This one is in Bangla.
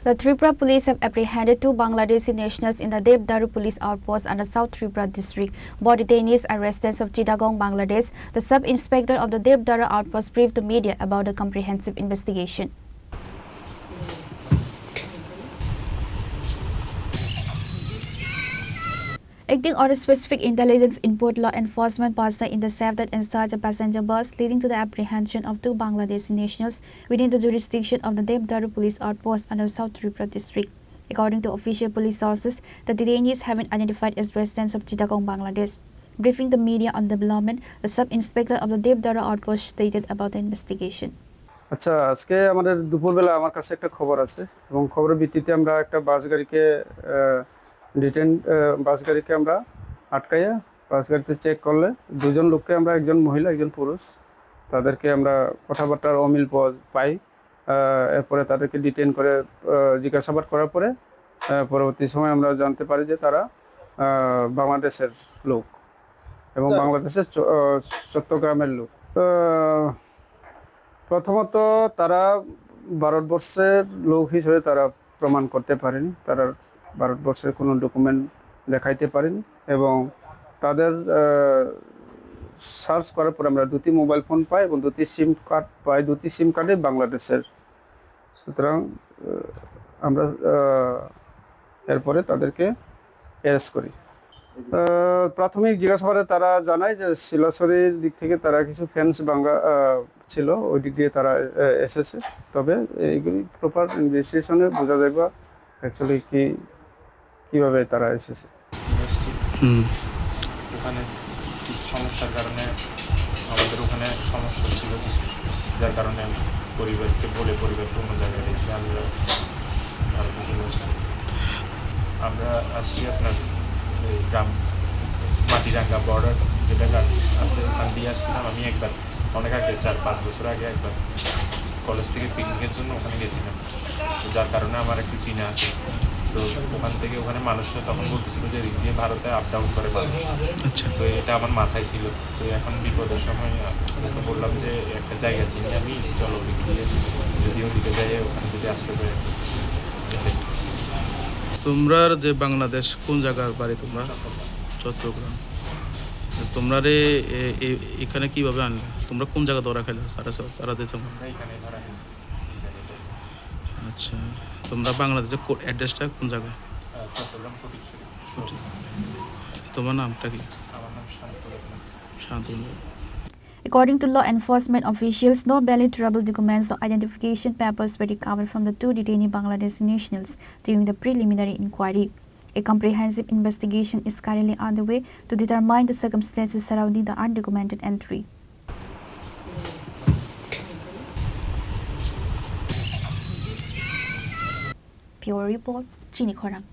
The Tripura police have apprehended two Bangladeshi nationals in the Devdaru police outpost under South Tripura district. Both detainees are residents of Chittagong, Bangladesh. The sub-inspector of the Devdaru outpost briefed the media about the comprehensive investigation. Acting on a specific intelligence input, law enforcement personnel intercepted and searched a passenger bus, leading to the apprehension of two Bangladeshi nationals within the jurisdiction of the Devdaru police outpost under South Tripura district. According to official police sources, the detainees have been identified as residents of Chittagong, Bangladesh. Briefing the media on the development, the sub-inspector of the Devdaru outpost stated about the investigation. আচ্ছা আজকে আমাদের দুপুরবেলা আমার কাছে একটা খবর আছে এবং খবরের ভিত্তিতে আমরা একটা বাস গাড়িকে আমরা আটকাইয়া বাস গাড়িতে চেক করলে দুজন লোককে আমরা একজন মহিলা একজন পুরুষ তাদেরকে আমরা কথাবার্তার অমিল পাই এরপরে তাদেরকে ডিটেইন করে জিজ্ঞাসাবাদ করার পরে পরবর্তী সময় আমরা জানতে পারি যে তারা বাংলাদেশের লোক এবং বাংলাদেশের চট্টগ্রামের লোক প্রথমত তারা ভারতবর্ষের লোক হিসেবে তারা প্রমাণ করতে পারেনি তারা ভারতবর্ষের কোনো ডকুমেন্ট দেখাইতে পারেনি এবং তাদের সার্চ করার পর আমরা দুটি মোবাইল ফোন পাই এবং দুটি সিম কার্ড পাই দুটি সিম কার্ডে বাংলাদেশের সুতরাং আমরা এরপরে তাদেরকে অ্যারেস্ট করি প্রাথমিক জিজ্ঞাসাবাদে তারা জানায় যে শিলাছড়ির দিক থেকে তারা কিছু ফ্যান্স ভাঙা ছিল ওই দিক দিয়ে তারা এসেছে তবে এইগুলি প্রপার ইনভেস্টিগেশনে বোঝা যাবে অ্যাকচুয়ালি কিভাবে তারা এসেছে ওখানে কিছু সমস্যার কারণে আমাদের ওখানে সমস্যা ছিল কিছু যার কারণে পরিবারকে অন্য জায়গায় রেখে আমরা ভারতে চলে আসছি আমরা আসছি আপনার এই মাটিরাঙ্গা বর্ডার যেটা আছে ওখান দিয়ে আসছিলাম আমি একবার অনেক আগে 4-5 বছর আগে একবার কলেজ থেকে পিকনিকের জন্য ওখানে গেছিলাম যার কারণে আমার একটু চিনা আছে তো ওখান থেকে ওখানে মানুষরা তখন বলতেছিল যে দিক দিয়ে ভারতে আপ ডাউন করে মানুষ তো এটা আমার মাথায় ছিল তো এখন বিপদের সময় ওকে বললাম যে একটা জায়গা চিনি আমি চলো দিক দিয়ে যদি ওদিকে যাই ওখানে যদি আসতে পারে তোমরা যে বাংলাদেশ কোন জায়গার বাড়ি তোমরা চট্টগ্রাম তোমরা এখানে কিভাবে আনলে তোমরা কোন জায়গা ধরা খেলে তারা এখানে ধরা গেছে আচ্ছা তোমরা বাংলাদেশের অ্যাড্রেসটা কোন জায়গা চট্টগ্রাম ফটিকছড়ি তোমার নামটা কি আমার নাম Shantanu According to law enforcement officials, no valid travel documents or identification papers were recovered from the two detainee Bangladeshi nationals during the preliminary inquiry. A comprehensive investigation is currently underway to determine the circumstances surrounding the undocumented entry. Pure Report, Chini Khorang.